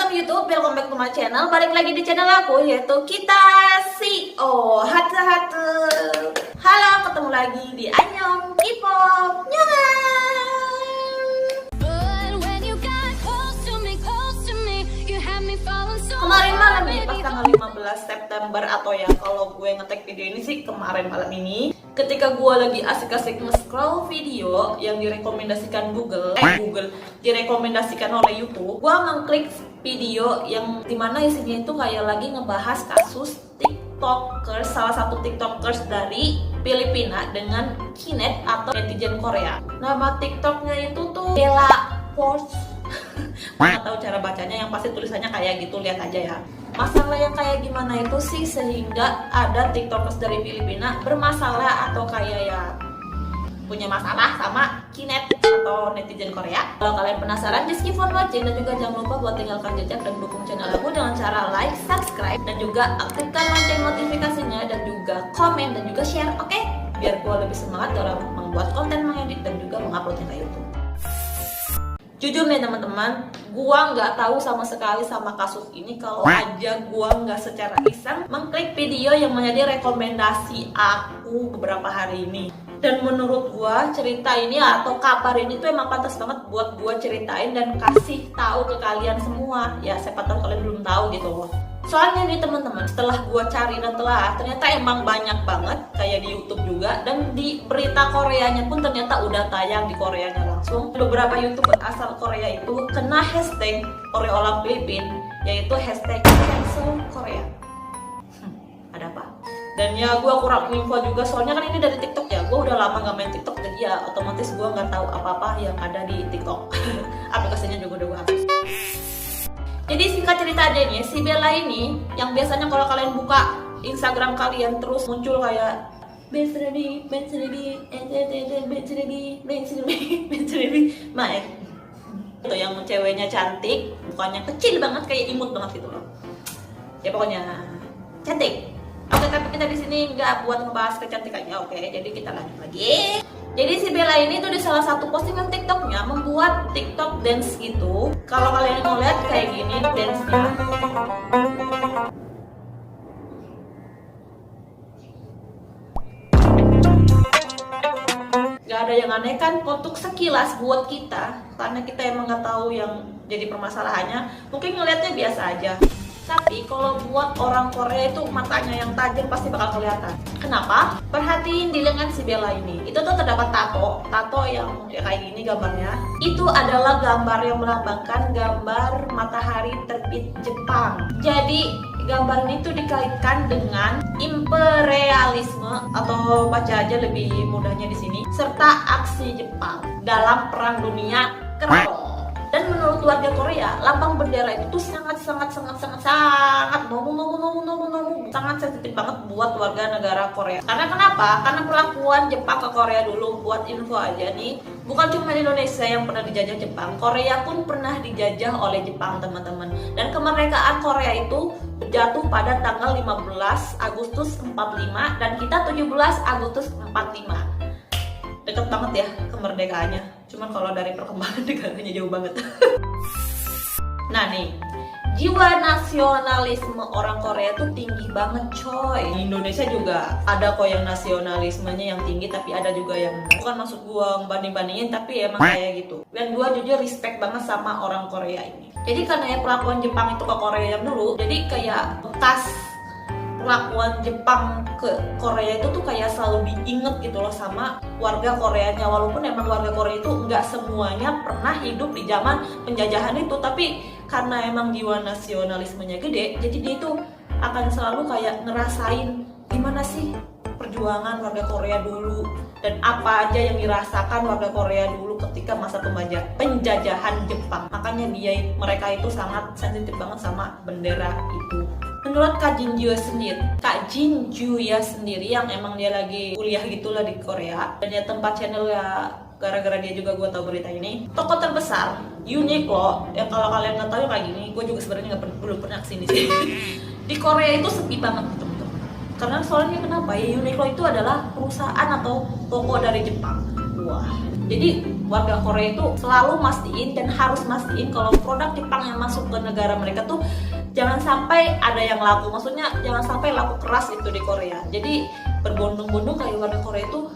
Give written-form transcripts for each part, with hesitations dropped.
teman-teman YouTube, welcome back to my channel. Balik lagi di channel aku, yaitu Kita CEO Hatu-hatu. Halo, ketemu lagi di Anyong K-pop Kemarin malam nih, pas tanggal 15 September atau ya kalau gue nge-tag video ini sih kemarin malam ini, ketika gue lagi asik-asik nge-scroll video yang direkomendasikan Google direkomendasikan oleh YouTube, gue ngeklik video yang dimana isinya itu kayak lagi ngebahas kasus tiktokers, salah satu tiktokers dari Filipina dengan Kinet atau netizen Korea. Nama tiktoknya itu tuh Bella Force. Nggak tahu cara bacanya, yang pasti tulisannya kayak gitu, lihat aja ya. Masalah yang kayak gimana itu sih sehingga ada tiktokers dari Filipina bermasalah atau kayak ya punya masalah sama Kinet atau netizen Korea. Kalau kalian penasaran, just keep on watching dan juga jangan lupa buat tinggalkan jejak dan dukung channel aku dengan cara like, subscribe, dan juga aktifkan lonceng notifikasinya dan juga komen dan juga share, oke? Biar gue lebih semangat dalam membuat konten, mengedit, dan juga menguploadnya ke YouTube. Jujur nih teman-teman, gua nggak tahu sama sekali sama kasus ini kalau aja gua nggak secara iseng mengklik video yang menjadi rekomendasi aku beberapa hari ini. Dan menurut gua cerita ini atau kabar ini tuh emang pantas banget buat gua ceritain dan kasih tahu ke kalian semua. Ya siapa tahu kalian belum tahu gitu loh. Soalnya nih teman-teman, setelah gua cari dan telah, ternyata emang banyak banget kayak di YouTube juga, dan di berita Koreanya pun ternyata udah tayang di Koreanya langsung. Beberapa YouTuber asal Korea itu kena hashtag oleh orang Filipina, yaitu hashtag cancel Korea. Ada apa? Dan ya gua kurang info juga, soalnya kan ini dari TikTok ya. Gua udah lama gak main TikTok, jadi ya otomatis gua nggak tahu apa-apa yang ada di TikTok. Aplikasinya juga udah gua hapus. Jadi singkat cerita aja nih, si Bella ini yang biasanya kalau kalian buka Instagram kalian terus muncul kayak Maek itu yang ceweknya cantik, bukannya kecil banget kayak imut banget gitu loh. Ya pokoknya cantik. Oke, tapi kita di sini nggak buat ngebahas kecantikannya, oke? Jadi kita lanjut lagi. Jadi si Bella ini tuh di salah satu postingan TikToknya membuat TikTok dance gitu. Kalau kalian mau lihat kayak gini dance-nya. Gak ada yang aneh kan untuk sekilas buat kita, karena kita emang nggak tahu yang jadi permasalahannya. Mungkin ngelihatnya biasa aja. Tapi kalau buat orang Korea itu matanya yang tajam pasti bakal kelihatan. Kenapa? Perhatiin di lengan si Bella ini. Itu tuh terdapat tato yang ya kayak gini gambarnya. Itu adalah gambar yang melambangkan gambar matahari terbit Jepang. Jadi gambar ini tuh dikaitkan dengan imperialisme atau baca aja lebih mudahnya di sini, serta aksi Jepang dalam Perang Dunia Kedua. Dan menurut warga Korea, lambang bendera itu tuh sangat sangat sensitif banget buat warga negara Korea. Karena kenapa? Karena perlakuan Jepang ke Korea dulu, buat info aja nih, bukan cuma Indonesia yang pernah dijajah Jepang, Korea pun pernah dijajah oleh Jepang teman-teman. Dan kemerdekaan Korea itu jatuh pada tanggal 15 Agustus 45 dan kita 17 Agustus 45. Deket banget ya kemerdekaannya, cuman kalau dari perkembangan negaranya jauh banget. Nah nih, jiwa nasionalisme orang Korea tuh tinggi banget coy. Di Indonesia juga ada kok yang nasionalismenya yang tinggi, tapi ada juga yang bukan, maksud gua banding-bandingin, tapi emang kayak gitu. Dan gua jujur respect banget sama orang Korea ini. Jadi karena ya perlakuan Jepang itu ke Korea yang dulu, jadi kayak bekas perlakuan Jepang ke Korea itu tuh kayak selalu diinget gitu loh sama warga Koreanya. Walaupun emang warga Korea itu nggak semuanya pernah hidup di zaman penjajahan itu, tapi karena emang jiwa nasionalismenya gede, jadi dia tuh akan selalu kayak ngerasain gimana sih perjuangan warga Korea dulu dan apa aja yang dirasakan warga Korea dulu ketika masa penjajahan Jepang. Makanya mereka itu sangat sensitif banget sama bendera itu. Menurut Kak Jinju ya sendiri yang emang dia lagi kuliah gitulah di Korea, dan ya tempat channel ya gara-gara dia juga gue tahu berita ini. Toko terbesar Uniqlo, ya kalau kalian nggak tahu kayak gini, gue juga sebenarnya belum pernah kesini sih. Di Korea itu sepi banget teman-teman. Karena soalnya kenapa ya, Uniqlo itu adalah perusahaan atau toko dari Jepang. Wah, Jadi warga Korea itu selalu mastiin dan harus mastiin kalau produk Jepang yang masuk ke negara mereka tuh jangan sampai ada yang laku, maksudnya jangan sampai laku keras itu di Korea. Jadi berbondong-bondong kayak warga Korea itu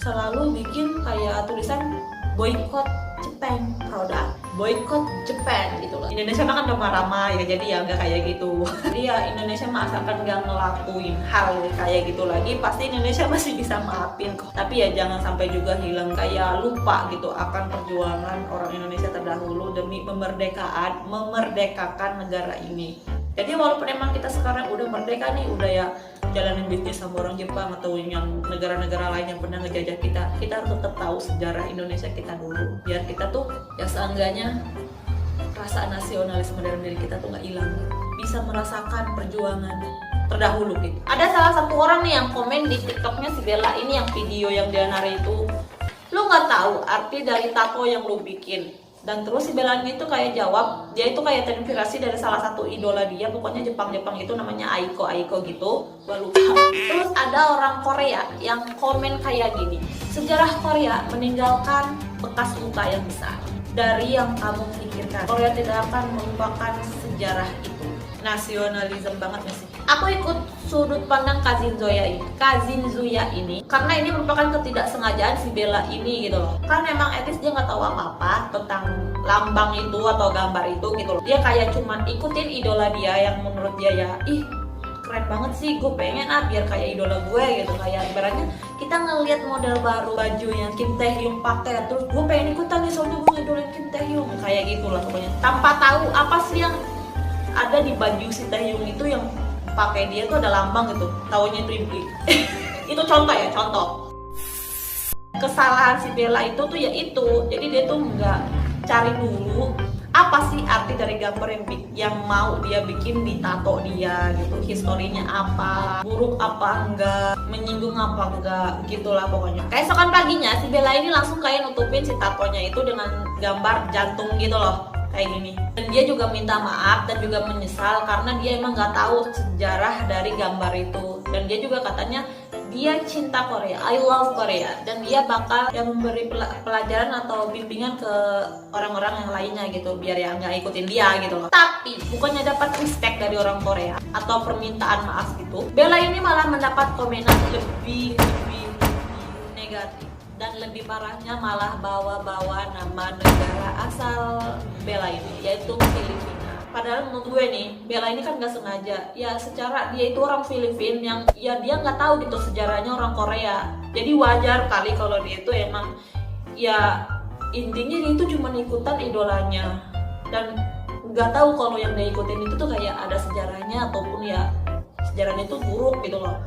selalu bikin kayak tulisan boycott Japan produk, boycott Japan gitu loh. Indonesia mah kan ramah ya, jadi ya nggak kayak gitu. Jadi ya Indonesia mah asalkan nggak ngelakuin hal kayak gitu lagi, pasti Indonesia masih bisa maafin kok. Tapi ya jangan sampai juga hilang kayak lupa gitu akan perjuangan orang Indonesia terdahulu demi memerdekakan negara ini. Jadi walaupun emang kita sekarang udah merdeka nih, udah ya jalanin bisnis sama orang Jepang atau yang negara-negara lain yang pernah ngejajah kita, kita harus tetap tahu sejarah Indonesia kita dulu, biar kita tuh ya seenggaknya rasa nasionalisme dalam diri kita tuh nggak hilang, bisa merasakan perjuangan terdahulu gitu. Ada salah satu orang nih yang komen di TikToknya si Bella ini, yang video yang dia nari itu, lu nggak tahu arti dari tato yang lu bikin. Dan terus si Bellanya itu kayak jawab, dia itu kayak terinspirasi dari salah satu idola dia, pokoknya Jepang itu namanya Aiko gitu, gua lupa. Terus ada orang Korea yang komen kayak gini, sejarah Korea meninggalkan bekas luka yang besar dari yang kamu pikirkan. Korea tidak akan melupakan sejarah itu. Nasionalisme banget gak sih? Aku ikut sudut pandang Kazin Zuya ini karena ini merupakan ketidaksengajaan si Bella ini gitu loh. Kan emang etis dia nggak tahu apa-apa tentang lambang itu atau gambar itu gitu loh. Dia kayak cuman ikutin idola dia yang menurut dia ya, ih keren banget sih, gue pengen biar kayak idola gue gitu. Kayak ibaratnya kita ngelihat model baru baju yang Kim Taehyung pakai, terus gue pengen ikutan nih soalnya gue ngidolain Kim Taehyung, kayak gitulah pokoknya. Tanpa tahu apa sih yang ada di baju si Taehyung itu yang pakai dia tuh ada lambang gitu, taunya itu iblis. Itu contoh ya, contoh. Kesalahan si Bella itu tuh ya itu, jadi dia tuh nggak cari dulu apa sih arti dari gambar yang mau dia bikin di tato dia gitu, historinya apa, buruk apa enggak, menyinggung apa enggak, gitulah pokoknya. Keesokan paginya si Bella ini langsung kayak nutupin si tatonya itu dengan gambar jantung gitu loh, kayak gini. Dan dia juga minta maaf dan juga menyesal karena dia emang nggak tahu sejarah dari gambar itu. Dan dia juga katanya dia cinta Korea, I love Korea, dan dia bakal yang memberi pelajaran atau bimbingan ke orang-orang yang lainnya gitu, biar ya nggak ikutin dia gitu loh. Tapi bukannya dapat respect dari orang Korea atau permintaan maaf gitu, Bella ini malah mendapat komenan lebih negatif. Dan lebih parahnya malah bawa-bawa nama negara asal Bella ini, yaitu Filipina. Padahal menurut gue nih, Bella ini kan gak sengaja. Ya secara dia itu orang Filipina yang ya dia nggak tahu gitu sejarahnya orang Korea. Jadi wajar kali kalau dia itu emang ya intinya dia itu cuma ikutan idolanya. Dan nggak tahu kalau yang dia ikutin itu tuh kayak ada sejarahnya ataupun ya sejarahnya itu buruk gitu loh.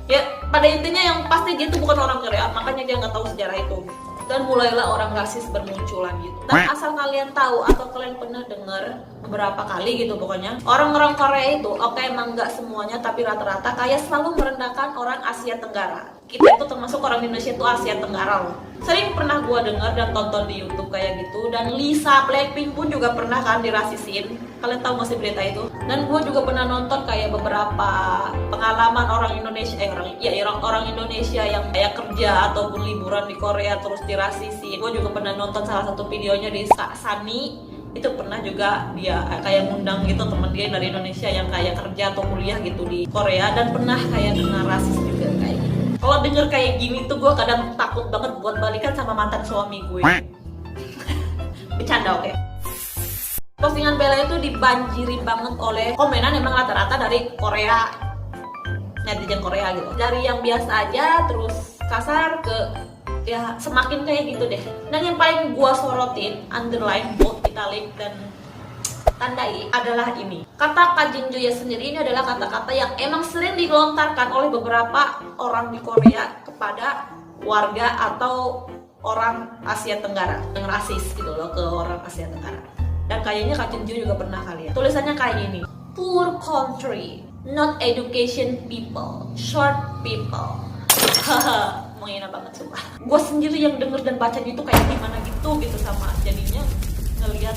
Ya pada intinya yang pasti dia tuh bukan orang Korea, makanya dia nggak tahu sejarah itu. Dan mulailah orang rasis bermunculan gitu. Dan asal kalian tahu atau kalian pernah dengar beberapa kali gitu pokoknya, orang-orang Korea itu oke emang nggak semuanya tapi rata-rata kayak selalu merendahkan orang Asia Tenggara. Kita itu termasuk orang Indonesia itu Asia Tenggara loh. Sering pernah gue dengar dan tonton di YouTube kayak gitu. Dan Lisa Blackpink pun juga pernah kan dirasisin. Kalian tahu nggak sih berita itu? Dan gue juga pernah nonton kayak beberapa pengalaman orang Indonesia, orang Indonesia yang kayak kerja ataupun liburan di Korea terus dirasisin. Gue juga pernah nonton salah satu videonya di Sani, itu pernah juga dia kayak ngundang gitu temen dia dari Indonesia yang kayak kerja atau kuliah gitu di Korea dan pernah kayak kena rasis juga kayak gitu. Kalau denger kayak gini tuh gue kadang takut banget buat balikan sama mantan suami gue. Bercanda oke? Postingan Bella itu dibanjiri banget oleh komenan emang rata-rata dari Korea, netizen Korea gitu. Dari yang biasa aja terus kasar ke ya semakin kayak gitu deh. Dan yang paling gua sorotin, underline, bold, italic, dan tandai adalah ini. Kata Kajin Juya sendiri ini adalah kata-kata yang emang sering dilontarkan oleh beberapa orang di Korea kepada warga atau orang Asia Tenggara yang rasis gitu loh ke orang Asia Tenggara. Dan kayaknya Kajin Juya juga pernah kali ya. Tulisannya kayak gini, poor country, not education people, short people. Haha, menghina banget sumpah. Gue sendiri yang denger dan baca itu kayak gimana gitu sama jadinya ngelihat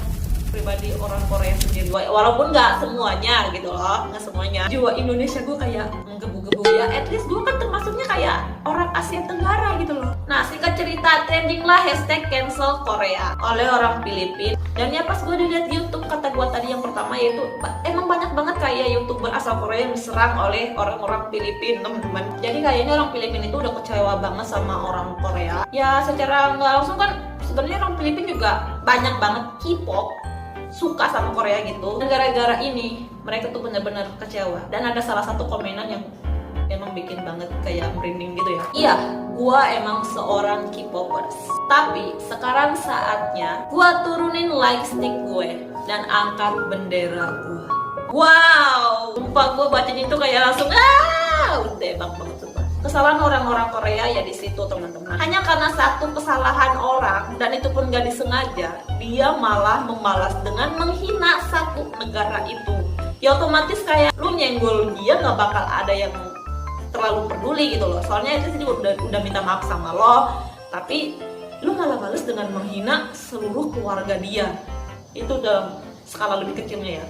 pribadi orang Korea sendiri. Walaupun nggak semuanya gitu loh, nggak semuanya. Jiwa Indonesia gue kayak menggebu-gebu ya. At least gue kan termasuknya kayak orang Asia Tenggara gitu loh. Nah, singkat cerita, trending lah hashtag cancel Korea oleh orang Filipina. Dan ya pas gue dilihat YouTube, kata gue tadi yang pertama yaitu emang banyak banget kayak YouTuber asal Korea yang diserang oleh orang-orang Filipina, teman-teman. Jadi kayaknya orang Filipina itu udah kecewa banget sama orang Korea. Ya secara nggak langsung kan sebenarnya orang Filipina juga banyak banget K-pop suka sama Korea gitu. Dan gara-gara ini mereka tuh benar-benar kecewa. Dan ada salah satu komenan yang emang bikin banget kayak merinding gitu ya. Iya, gua emang seorang K-popers. Tapi sekarang saatnya gua turunin like stick gue dan angkat bendera gua. Wow, sumpah gua baca itu kayak langsung udah banget sumpah. Kesalahan orang-orang Korea ya di situ teman-teman. Hanya karena satu kesalahan orang dan itu pun gak disengaja, dia malah membalas dengan menghina satu negara itu. Ya otomatis kayak lu nyenggol dia nggak bakal ada yang terlalu peduli gitu loh. Soalnya itu sih udah minta maaf sama lo, tapi lu malah balas dengan menghina seluruh keluarga dia. Itu dalam skala lebih kecilnya ya.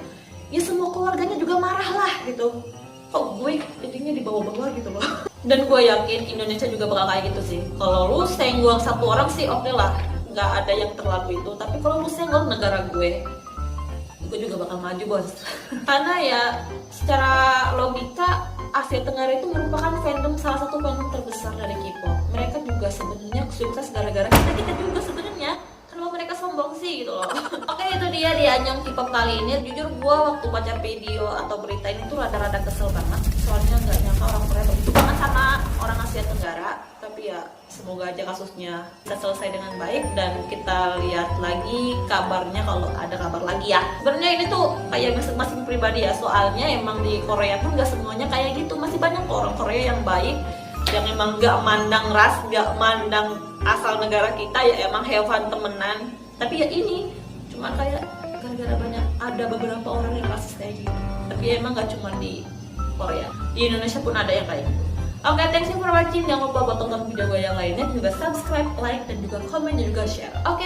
Ya semua keluarganya juga marah lah gitu. Kok gue jadinya dibawa-bawa gitu loh. Dan gue yakin Indonesia juga bakal kayak gitu sih. Kalau lu senggol satu orang sih oke lah, nggak ada yang terlalu itu. Tapi kalau lu senggol negara gue juga bakal maju bos. Karena ya secara logika Asia Tenggara itu merupakan salah satu fandom terbesar dari K-pop. Mereka juga sebenarnya sukses gara-gara kita juga sebenarnya. Kenapa mereka sombong sih gitu loh. Oke, itu dia di Anyong K-pop kali ini. Jujur gue waktu baca video atau berita ini tuh rada-rada kesel banget. Soalnya nggak nyangka orang Korea begitu banget sama orang Asia Tenggara. Tapi ya semoga aja kasusnya bisa selesai dengan baik dan kita lihat lagi kabarnya kalau ada kabar lagi ya. Sebenarnya ini tuh kayak masing-masing pribadi ya. Soalnya emang di Korea tuh nggak semuanya kayak gitu. Masih banyak orang Korea yang baik, yang emang nggak mandang ras, nggak mandang asal negara kita, ya emang have fun temenan. Tapi ya ini cuma kayak gara-gara banyak ada beberapa orang yang rasis kayak gitu. Tapi ya emang nggak cuma di Korea, di Indonesia pun ada yang kayak gitu. Oke, thanks you for watching. Jangan lupa buat tonton video gue yang lainnya, juga subscribe, like, dan juga komen, dan juga share. Oke,